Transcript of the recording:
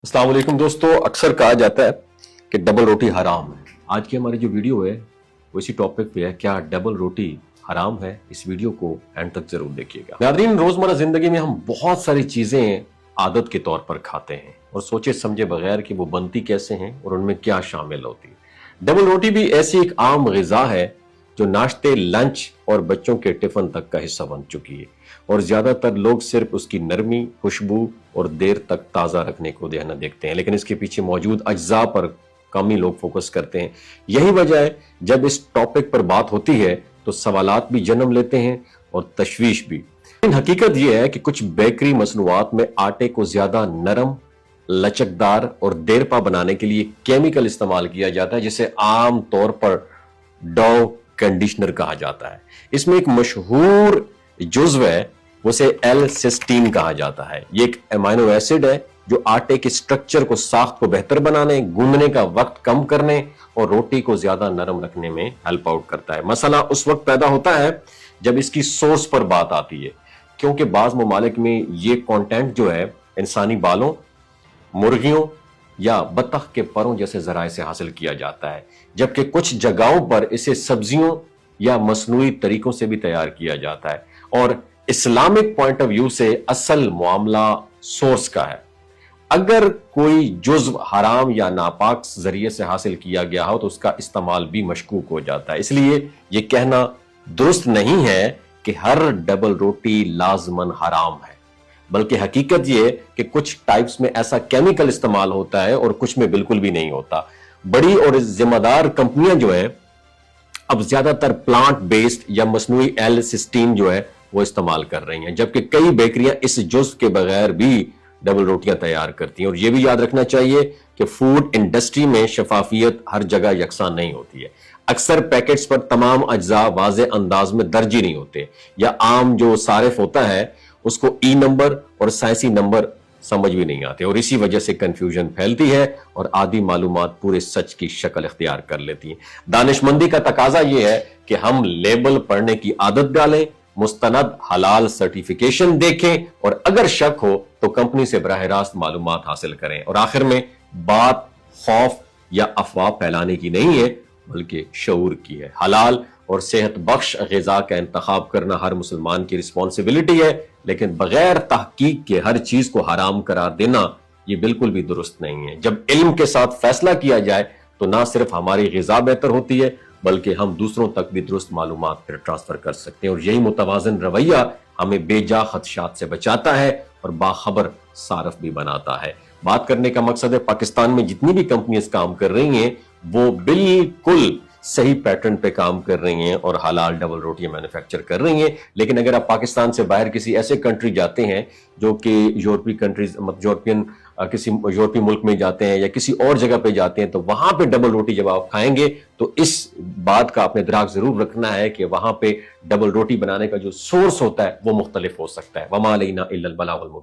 अस्सलाम वालेकुम दोस्तों, अक्सर कहा जाता है कि डबल रोटी हराम है। आज की हमारी जो वीडियो है वो इसी टॉपिक पे है, क्या डबल रोटी हराम है। इस वीडियो को एंड तक जरूर देखिएगा। नाज़रीन, रोजमर्रा जिंदगी में हम बहुत सारी चीजें आदत के तौर पर खाते हैं और सोचे समझे बगैर कि वो बनती कैसे हैं और उनमें क्या शामिल होती है। डबल रोटी भी ऐसी एक आम ग़िज़ा है जो नाश्ते, लंच और बच्चों के टिफिन तक का हिस्सा बन चुकी है और ज्यादातर लोग सिर्फ उसकी नरमी, खुशबू और देर तक ताज़ा रखने को ध्यान देखते हैं, लेकिन इसके पीछे मौजूद अज्जा पर कम ही लोग फोकस करते हैं। यही वजह है जब इस टॉपिक पर बात होती है तो सवालात भी जन्म लेते हैं और तशवीश भी। लेकिन हकीकत यह है कि कुछ बेकरी मसनूआत में आटे को ज्यादा नरम, लचकदार और देरपा बनाने के लिए केमिकल इस्तेमाल किया जाता है, जिसे आम तौर पर डो कंडीशनर कहा जाता है। इसमें एक मशहूर जुज्व है, उसे L-सिस्टीन कहा जाता है। ये एक एमाइनो एसिड है जो आटे के स्ट्रक्चर को, साख्त को बेहतर बनाने, गूंदने का वक्त कम करने और रोटी को ज्यादा नरम रखने में हेल्प आउट करता है। मसला उस वक्त पैदा होता है जब इसकी सोर्स पर बात आती है, क्योंकि बाज ममालिक में ये कंटेंट जो है इंसानी बालों, मुर्गियों या बतख के परों जैसे जराए से हासिल किया जाता है, जबकि कुछ जगहों पर इसे सब्जियों या मसनूई तरीकों से भी तैयार किया जाता है। और इस्लामिक पॉइंट ऑफ व्यू से असल मामला सोर्स का है। अगर कोई जुज्व हराम या नापाक जरिए से हासिल किया गया हो तो उसका इस्तेमाल भी मशकूक हो जाता है। इसलिए यह कहना दुरुस्त नहीं है कि हर डबल रोटी लाजमन हराम है, बल्कि हकीकत यह कि कुछ टाइप्स में ऐसा केमिकल इस्तेमाल होता है और कुछ में बिल्कुल भी नहीं होता। बड़ी और जिम्मेदार कंपनियां जो है अब ज्यादातर प्लांट बेस्ड या मसनूई L-सिस्टीन जो है वो इस्तेमाल कर रही हैं, जबकि कई बेकरियां इस जुज्व के बगैर भी डबल रोटियां तैयार करती हैं। और यह भी याद रखना चाहिए कि फूड इंडस्ट्री में शफाफियत हर जगह यकसान नहीं होती है। अक्सर पैकेट्स पर तमाम अज्जा वाज़े अंदाज में दर्ज ही नहीं होते, या आम जो सारिफ होता है उसको ई नंबर और साइंसी नंबर समझ भी नहीं आते, और इसी वजह से कंफ्यूजन फैलती है और आधी मालूमात पूरे सच की शक्ल इख्तियार कर लेती है। दानिशमंदी का तकाजा यह है कि हम लेबल पढ़ने की आदत डालें, मुस्तनद हलाल सर्टिफिकेशन देखें और अगर शक हो तो कंपनी से बराह रास्त मालूमात हासिल करें। और आखिर में बात खौफ या अफवाह फैलाने की नहीं है, बल्कि शऊर की है। हलाल और सेहत बख्श ग़िज़ा का इंतखाब करना हर मुसलमान की रिस्पॉन्सिबिलिटी है, लेकिन बगैर तहकीक के हर चीज को हराम करार देना ये बिल्कुल भी दुरुस्त नहीं है। जब इल्म के साथ फैसला किया जाए तो ना सिर्फ हमारी ग़िज़ा बेहतर होती है, बल्कि हम दूसरों तक भी दुरुस्त मालूमात फिर ट्रांसफर कर सकते हैं। और यही मुतवाज़िन रवैया हमें बेजा खदशात से बचाता है और बाखबर सारफ भी बनाता है। बात करने का मकसद है, पाकिस्तान में जितनी भी कंपनियां काम कर रही हैं वो बिल्कुल सही पैटर्न पे काम कर रही हैं और हलाल डबल रोटियां मैन्युफैक्चर कर रही हैं। लेकिन अगर आप पाकिस्तान से बाहर किसी ऐसे कंट्री जाते हैं जो कि यूरोपीय कंट्रीज, यूरोपियन किसी यूरोपीय मुल्क में जाते हैं या किसी और जगह पे जाते हैं, तो वहां पे डबल रोटी जब आप खाएंगे तो इस बात का आपने इदराक जरूर रखना है कि वहां पे डबल रोटी बनाने का जो सोर्स होता है वो मुख्तलिफ हो सकता है। वमा अलैना इल्लल बलागुल मुबीन।